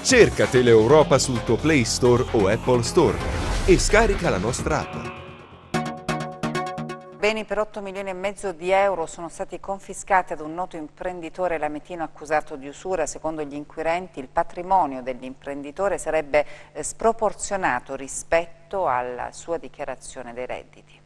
Cerca Teleeuropa sul tuo Play Store o Apple Store e scarica la nostra app. Beni per 8 milioni e mezzo di euro sono stati confiscati ad un noto imprenditore lametino accusato di usura. Secondo gli inquirenti il patrimonio dell'imprenditore sarebbe sproporzionato rispetto alla sua dichiarazione dei redditi.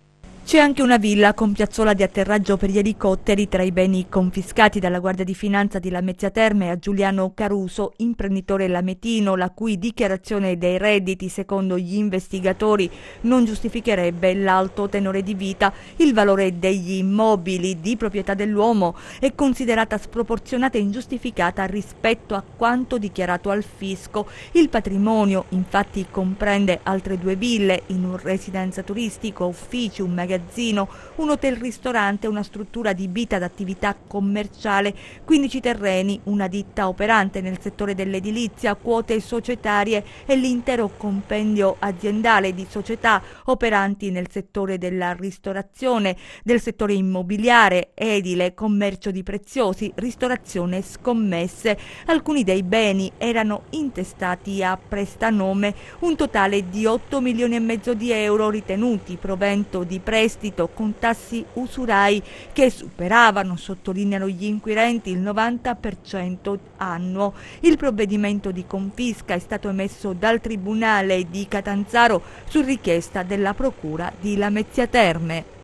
C'è anche una villa con piazzola di atterraggio per gli elicotteri tra i beni confiscati dalla Guardia di Finanza di Lamezia Terme a Giuliano Caruso, imprenditore lametino, la cui dichiarazione dei redditi, secondo gli investigatori, non giustificherebbe l'alto tenore di vita. Il valore degli immobili di proprietà dell'uomo è considerata sproporzionata e ingiustificata rispetto a quanto dichiarato al fisco. Il patrimonio infatti comprende altre 2 ville in un residenza turistico, uffici, un magazzino, un hotel-ristorante, una struttura adibita ad attività commerciale, 15 terreni, una ditta operante nel settore dell'edilizia, quote societarie e l'intero compendio aziendale di società operanti nel settore della ristorazione, del settore immobiliare, edile, commercio di preziosi, ristorazione e scommesse. Alcuni dei beni erano intestati a prestanome, un totale di 8 milioni e mezzo di euro ritenuti provento di prestito con tassi usurai che superavano, sottolineano gli inquirenti, il 90% annuo. Il provvedimento di confisca è stato emesso dal Tribunale di Catanzaro su richiesta della Procura di Lamezia Terme.